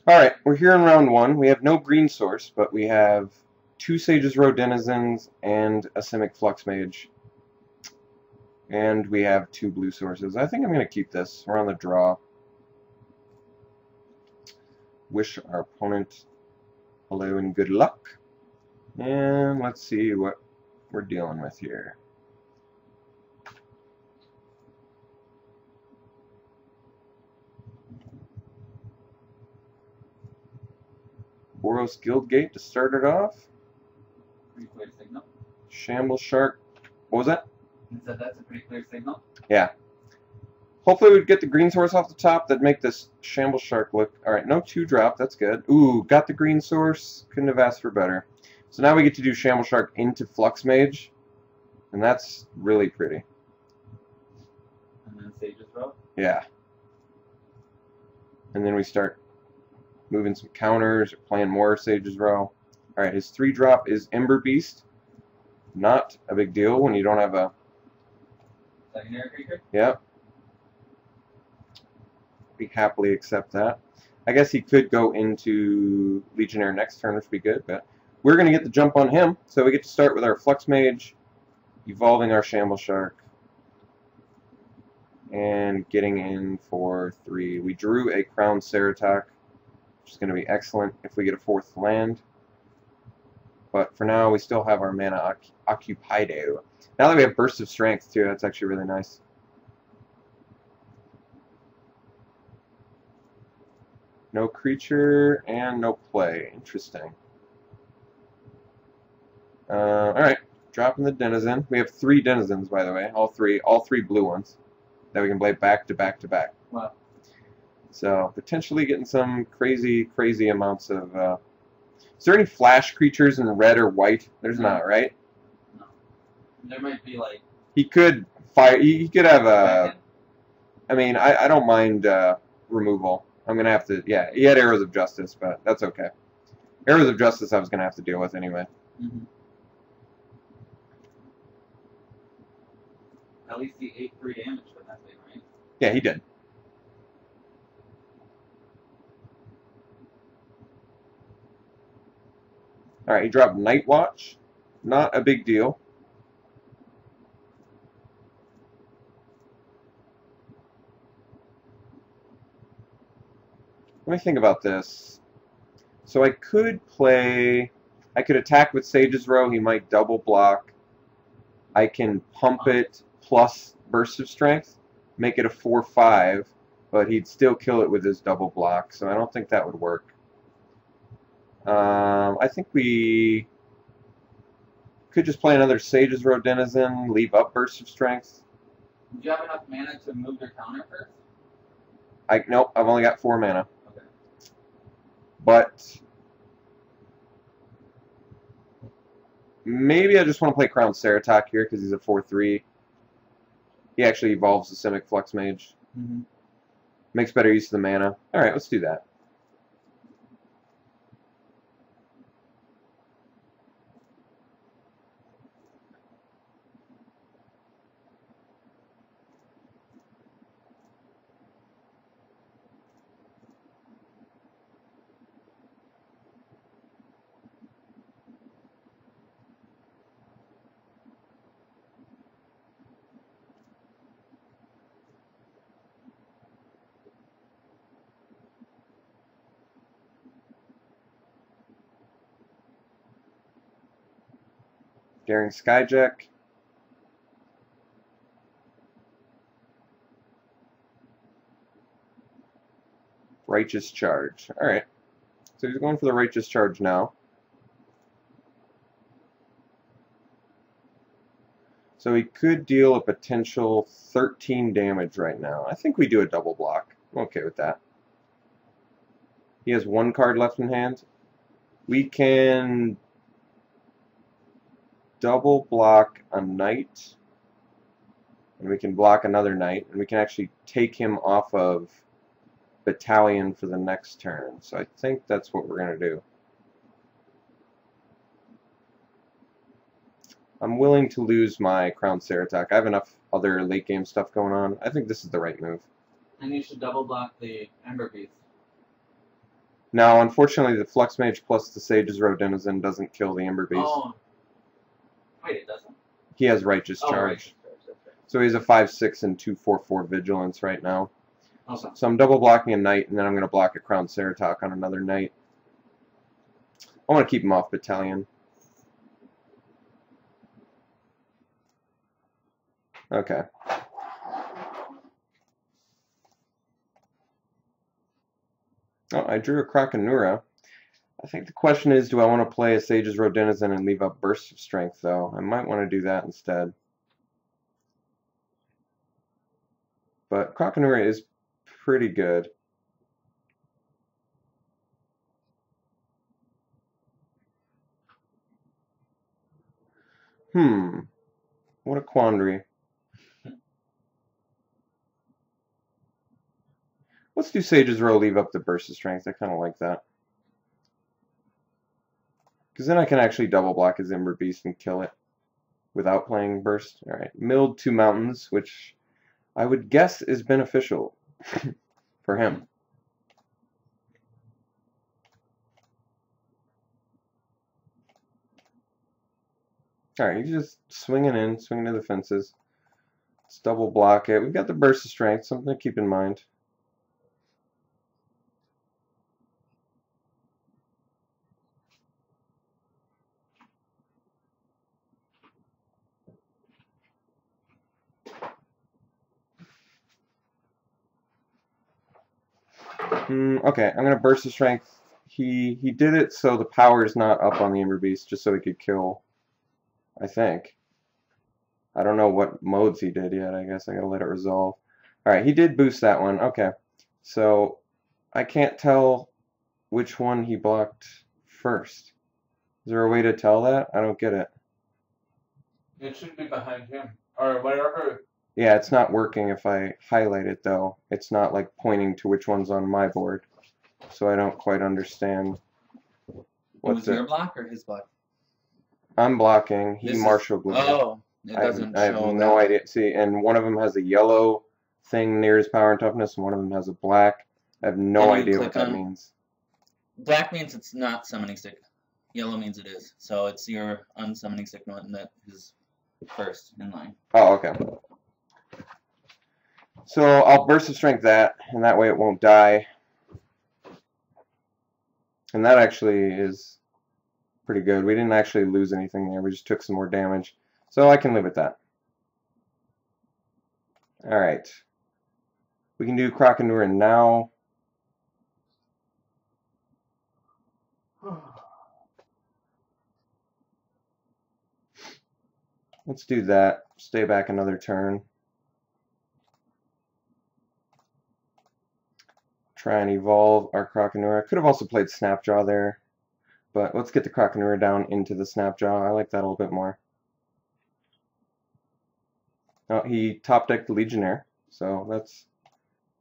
Alright, we're here in round 1. We have no green source, but we have 2 Sage's Row Denizens and a Simic Flux Mage. And we have 2 blue sources. I think I'm going to keep this. We're on the draw. Wish our opponent hello and good luck. And let's see what we're dealing with here. Boros Guildgate to start it off. Pretty clear signal. Shamble Shark. What was that? He said that's a pretty clear signal. Yeah. Hopefully we'd get the green source off the top. That'd make this Shamble Shark look... Alright, no 2-drop. That's good. Ooh, got the green source. Couldn't have asked for better. So now we get to do Shamble Shark into Flux Mage. And that's really pretty. And then Sage's Row. Yeah. And then we start moving some counters, or playing more Sage's Row. Alright, his 3-drop is Ember Beast. Not a big deal when you don't have a... Secondary creature? Yep. We happily accept that. I guess he could go into Legionnaire next turn, which would be good, but we're going to get the jump on him, so we get to start with our Flux Mage, evolving our Shamble Shark, and getting in for 3. We drew a Crown Ceratok, which is going to be excellent if we get a 4th land. But for now, we still have our mana Occupido. Now that we have Burst of Strength, too, that's actually really nice. No creature and no play. Interesting. Alright, dropping the Denizen. We have 3 Denizens, by the way. All three blue ones that we can play back to back to back. Wow. So, potentially getting some crazy amounts of... Is there any flash creatures in red or white? There's not, right? No. There might be, like... He could fire... He could have a... I mean, I don't mind removal. I'm going to have to... Yeah, he had Arrows of Justice, but that's okay. Arrows of Justice I was going to have to deal with anyway. Mm-hmm. At least he ate 3 damage from that thing, right? Yeah, he did. Alright, he dropped Night Watch. Not a big deal. Let me think about this. So I could play... I could attack with Sage's Row. He might double block. I can pump it plus Burst of Strength. Make it a 4/5. But he'd still kill it with his double block. So I don't think that would work. I think we could just play another Sage's Row Denizen. Leave up Burst of Strength. Do you have enough mana to move your counter first? Nope, I've only got 4 mana. Okay. But maybe I just want to play Crown Ceratok here because he's a 4/3. He actually evolves the Simic Flux Mage. Mm-hmm. Makes better use of the mana. Alright, let's do that. Daring Skyjack. Righteous Charge. Alright. So he's going for the Righteous Charge now. So he could deal a potential 13 damage right now. I think we do a double block. I'm okay with that. He has 1 card left in hand. We can double block a knight, and we can block another knight, and we can actually take him off of Battalion for the next turn. So I think that's what we're going to do. I'm willing to lose my Crown Ceratok. I have enough other late game stuff going on. I think this is the right move. And you should double block the Ember Beast. Now, unfortunately, the Flux Mage plus the Sage's Row Denizen doesn't kill the Ember Beast. Oh. Wait, it doesn't? He has Righteous Oh, Charge. Righteous Charge, that's right. So he's a 5/6 and 2/4/4 Vigilance right now. Okay. So I'm double blocking a Knight, and then I'm going to block a Crown Ceratok on another Knight. I want to keep him off Battalion. Okay. Oh, I drew a Krakenura. I think the question is, do I want to play a Sage's Row Denizen and leave up Bursts of Strength, though? I might want to do that instead. But Krakenura is pretty good. What a quandary. Let's do Sage's Row, leave up the Burst of Strength. I kind of like that. Because then I can actually double block his Ember Beast and kill it without playing Burst. Alright, milled 2 mountains, which I would guess is beneficial for him. Alright, he's just swinging in, swinging to the fences. Let's double block it. We've got the Burst of Strength, something to keep in mind. Okay, I'm going to Burst of Strength. He did it so the power is not up on the Ember Beast, just so he could kill, I think. I don't know what modes he did yet. I guess I gotta let it resolve. Alright, he did boost that one. Okay. So, I can't tell which one he blocked first. Is there a way to tell that? I don't get it. It should be behind him. Or whatever. Yeah, it's not working if I highlight it, though. It's not, like, pointing to which one's on my board. So I don't quite understand. Was your block or his block? I'm blocking. He marshaled with it. Oh, it doesn't show. I have no idea. See, and one of them has a yellow thing near his power and toughness, and one of them has a black. I have no idea what that means. Black means it's not summoning stick. Yellow means it is. So it's your unsummoning signal, and that is first in line. Oh, okay. So I'll Burst of Strength that, and that way it won't die. And that actually is pretty good. We didn't actually lose anything there. We just took some more damage. So I can live with that. Alright. We can do Krakenura now. Let's do that. Stay back another turn. Try and evolve our Krakenura. Could have also played Snapjaw there. But let's get the Krakenura down into the Snapjaw. I like that a little bit more. Oh, he top decked the Legionnaire, so that's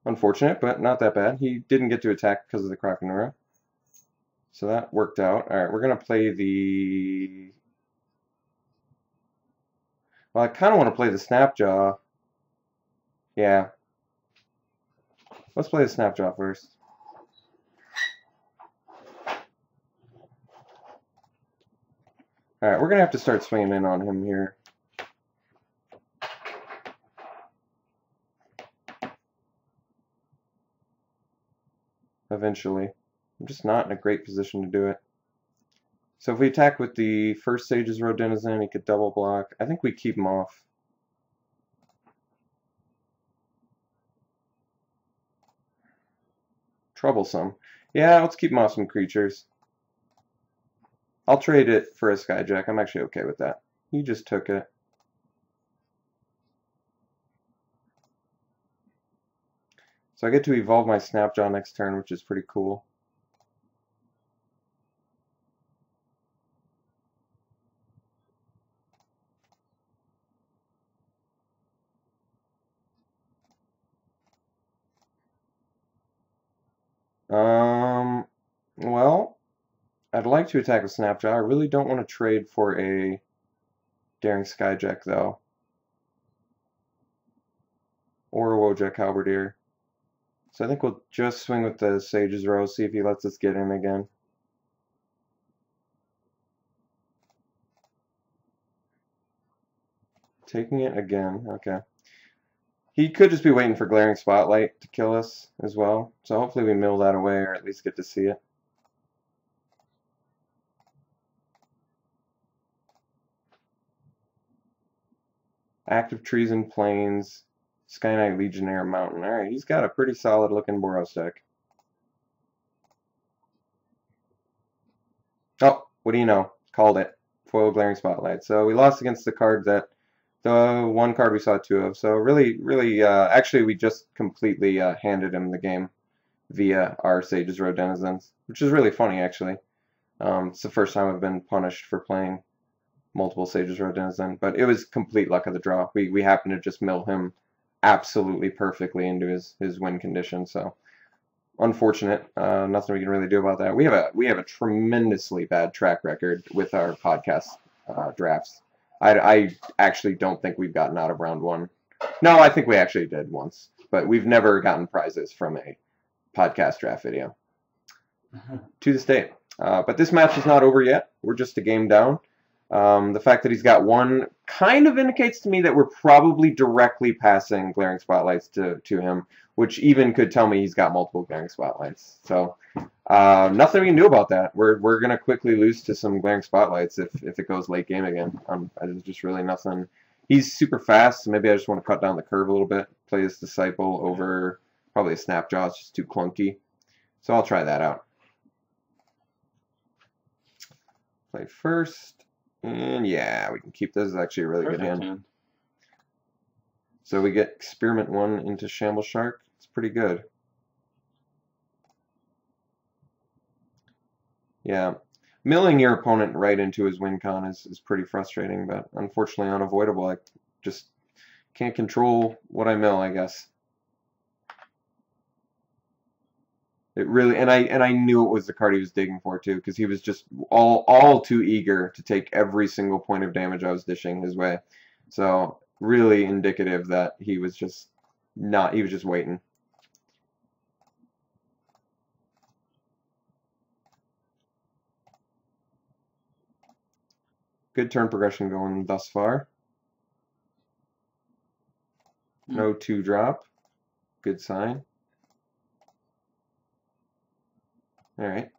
unfortunate, but not that bad. He didn't get to attack because of the Krakenura. So that worked out. Alright, we're going to play the... Well, I kind of want to play the Snapjaw. Yeah. Let's play the Snapjaw first. Alright, we're going to have to start swinging in on him here. Eventually. I'm just not in a great position to do it. So if we attack with the first Sage's Row Denizen, he could double block. I think we keep him off. Troublesome. Yeah, let's keep him off some creatures. I'll trade it for a Skyjack. I'm actually okay with that. He just took it. So I get to evolve my Snapjaw next turn, which is pretty cool. Well, I'd like to attack with Snapjaw. I really don't want to trade for a Daring Skyjack, though. Or a Wojak Halberdier. So I think we'll just swing with the Sage's Row, see if he lets us get in again. Taking it again, okay. He could just be waiting for Glaring Spotlight to kill us as well. So hopefully we mill that away or at least get to see it. Active Trees and Plains, Sky Knight Legionnaire Mountain. Alright, he's got a pretty solid looking Boros deck. Oh, what do you know? Called it. Foil Glaring Spotlight. So we lost against the card that, the one card we saw two of. So really, actually we just completely handed him the game via our Sage's Row Denizens, which is really funny actually. It's the first time I've been punished for playing multiple Sage's Row Denizen, but it was complete luck of the draw. We happened to just mill him absolutely perfectly into his win condition, so unfortunate. Nothing we can really do about that. We have a tremendously bad track record with our podcast drafts. I actually don't think we've gotten out of round one. No, I think we actually did once, but we've never gotten prizes from a podcast draft video to this day. But this match is not over yet. We're just a game down. The fact that he's got one kind of indicates to me that we're probably directly passing Glaring Spotlights to him, which even could tell me he's got multiple Glaring Spotlights. So nothing we can do about that. We're going to quickly lose to some Glaring Spotlights if it goes late game again. There's just really nothing. He's super fast, so maybe I just want to cut down the curve a little bit. Play his Disciple over probably a Snapjaw. It's just too clunky. So I'll try that out. Play first. And yeah, we can keep this. Is actually a really good hand. So we get Experiment 1 into Shamble Shark. It's pretty good. Yeah. Milling your opponent right into his win con is pretty frustrating, but unfortunately unavoidable. I just can't control what I mill, I guess. It really, and I knew it was the card he was digging for too, because he was just all too eager to take every single point of damage I was dishing his way. So really indicative that he was just not, he was just waiting. Good turn progression going thus far. No 2-drop. Good sign. Alright.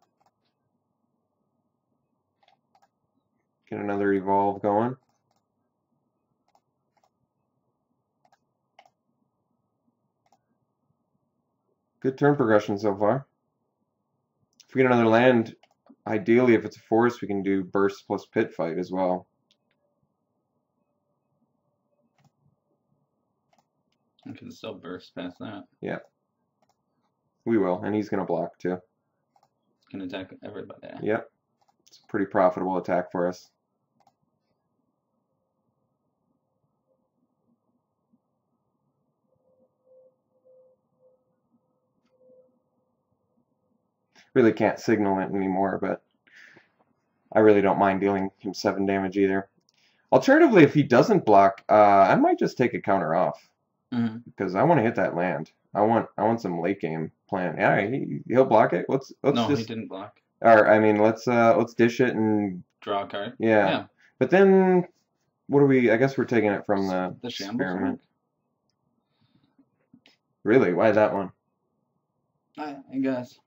Get another evolve going. Good turn progression so far. If we get another land, ideally if it's a forest, we can do burst plus pit fight as well. I can still burst past that. Yeah. We will, and he's going to block too. Can attack everybody. Yep. It's a pretty profitable attack for us. Really can't signal it anymore, but I really don't mind dealing him 7 damage either. Alternatively, if he doesn't block, I might just take a counter off. Because I want to hit that land. I want some late game plan. Yeah, he'll block it. Let's no, just, he didn't block. Or I mean, let's dish it and draw a card. Yeah. But then, what are we? I guess we're taking it from the experiment. Really? Why that one? I guess.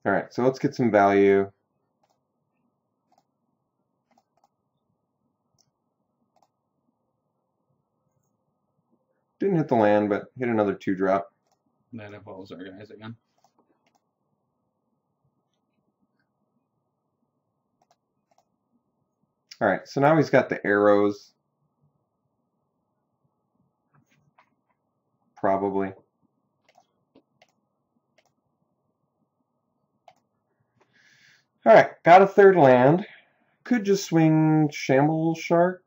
All right. So let's get some value. Didn't hit the land, but hit another 2-drop. That involves our guys again. Alright, so now he's got the arrows. Probably. Alright, got a 3rd land. Could just swing Shamble Shark.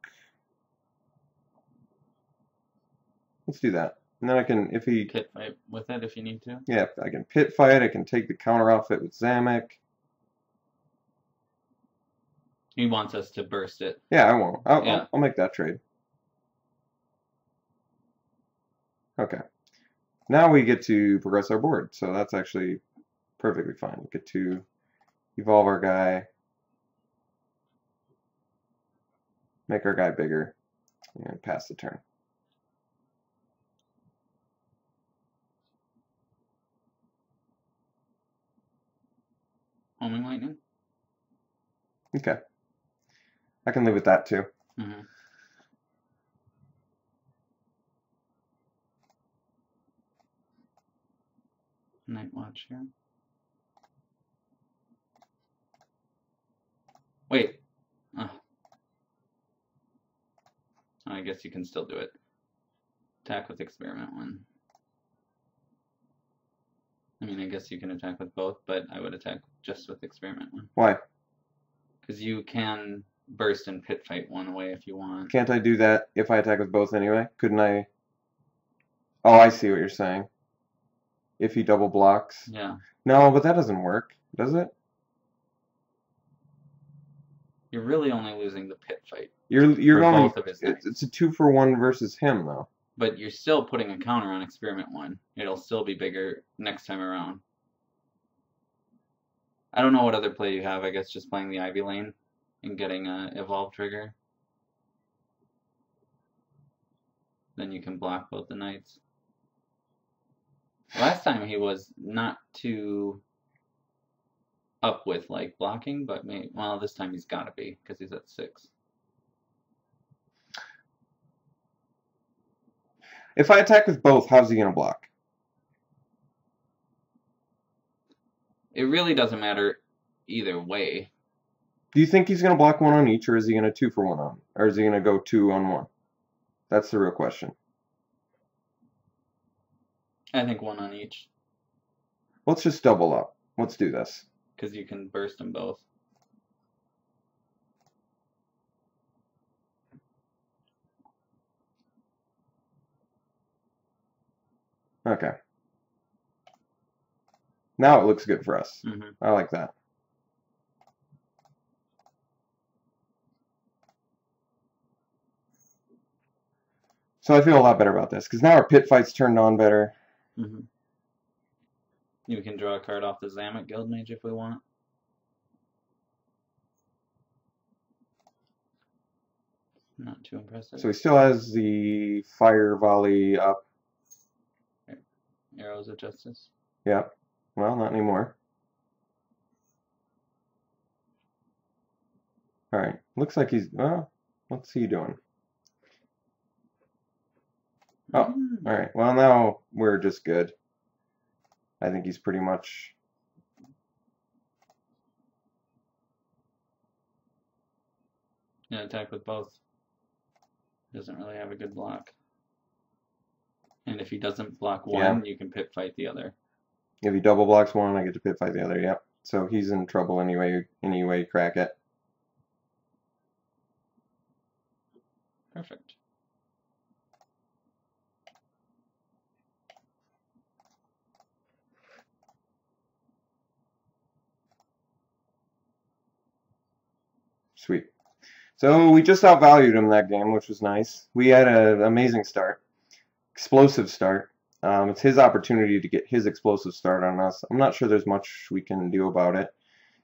Let's do that. And then I can, if he... Pit fight with it if you need to. Yeah, I can pit fight. I can take the counter off it with Zamek. He wants us to burst it. Yeah, I won't. I'll make that trade. Okay. Now we get to progress our board, so that's actually perfectly fine. We get to evolve our guy, make our guy bigger, and pass the turn. Homing lightning. Okay. I can live with that too. Mm-hmm. Night watch here. Wait. Oh. I guess you can still do it. Attack with experiment 1. I mean, I guess you can attack with both, but I would attack just with experiment 1. Why? Because you can burst and pit fight 1 away if you want. Can't I do that if I attack with both anyway? Couldn't I? Oh, I see what you're saying. If he double blocks. Yeah. No, but that doesn't work, does it? You're really only losing the pit fight. You're for only both of his knights. it's a 2-for-1 versus him though. But you're still putting a counter on experiment 1. It'll still be bigger next time around. I don't know what other play you have. I guess just playing the Ivy lane and getting a evolve trigger. Then you can block both the knights. Last time he was not too up with like blocking, but well, this time he's got to be because he's at 6. If I attack with both, how's he gonna block? It really doesn't matter either way. Do you think he's gonna block 1 on each, or is he gonna 2-for-1 on, or is he gonna go 2 on 1? That's the real question. I think 1 on each. Let's just double up. Let's do this. Because you can burst them both. Okay. Now it looks good for us. Mm-hmm. I like that. So I feel a lot better about this, because now our pit fight's turned on better. Mm-hmm. You can draw a card off the Zamet Guildmage if we want. Not too impressive. So he still has the fire volley up. Arrows of Justice. Yep. Well, not anymore. Alright. Looks like he's... Well, what's he doing? Oh, alright. Well, now we're just good. I think he's pretty much... Yeah, attack with both. Doesn't really have a good block. And if he doesn't block 1, you can pit fight the other. If he double blocks 1, I get to pit fight the other. Yep. So he's in trouble anyway you crack it. Perfect. Sweet. So we just outvalued him that game, which was nice. We had an amazing start. Explosive start. It's his opportunity to get his explosive start on us. I'm not sure there's much we can do about it.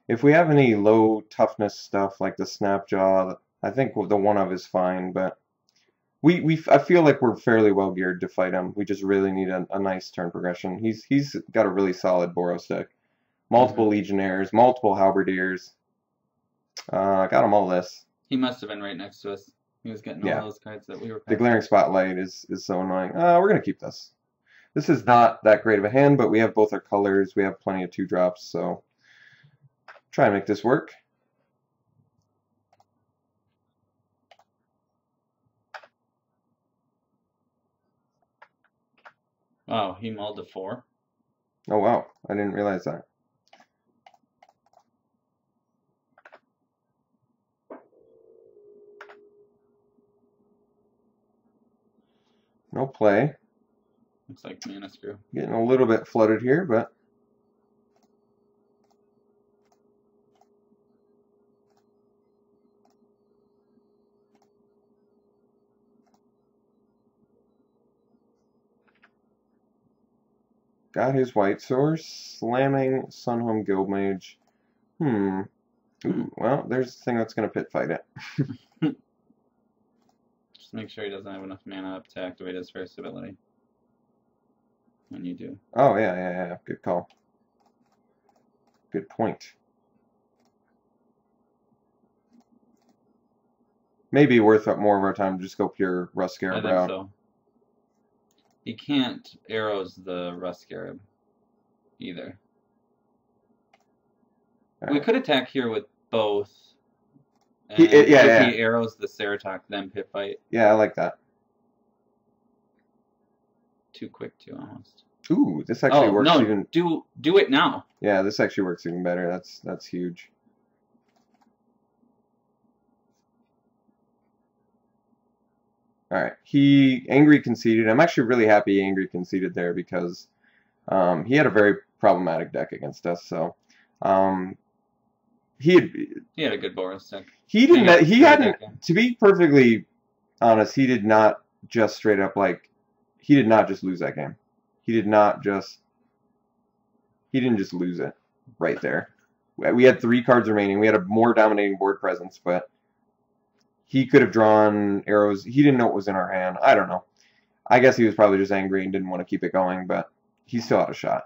If we have any low toughness stuff like the Snapjaw, I think the 1-of is fine, but I feel like we're fairly well geared to fight him. We just really need a nice turn progression. He's got a really solid Boros deck. Multiple Legionnaires, multiple Halberdiers. Got him all this. He must have been right next to us. He was getting all those cards that we were The Glaring Spotlight is so annoying. We're going to keep this. This is not that great of a hand, but we have both our colors. We have plenty of 2-drops, so try and make this work. Wow, he mulled to 4. Oh, wow. I didn't realize that. No play. Looks like mana screw. Getting a little bit flooded here, but... got his white source, slamming Sunhome Guildmage. Ooh, well, there's the thing that's going to pit fight it. Just make sure he doesn't have enough mana up to activate his first ability. When you do. Oh, yeah. Good call. Good point. Maybe worth more of our time to just go pure Rust Scarab I think route. so. He can't arrows the Rust Scarab either. All We right. could attack here with both. And He arrows the Ceratok, then pit fight. Yeah, I like that. Too quick, too, almost. Ooh, this actually works no, even. do it now. Yeah, this actually works even better. That's huge. All right, he Angry conceded. I'm actually really happy Angry conceded there because he had a very problematic deck against us. So he had a good Boros deck. He didn't. He hadn't. To be perfectly honest, he did not just straight up he did not just lose that game. He did not just. He didn't just lose it right there. We had 3 cards remaining. We had a more dominating board presence, but he could have drawn arrows. He didn't know what was in our hand. I don't know. I guess he was probably just angry and didn't want to keep it going, but he still had a shot.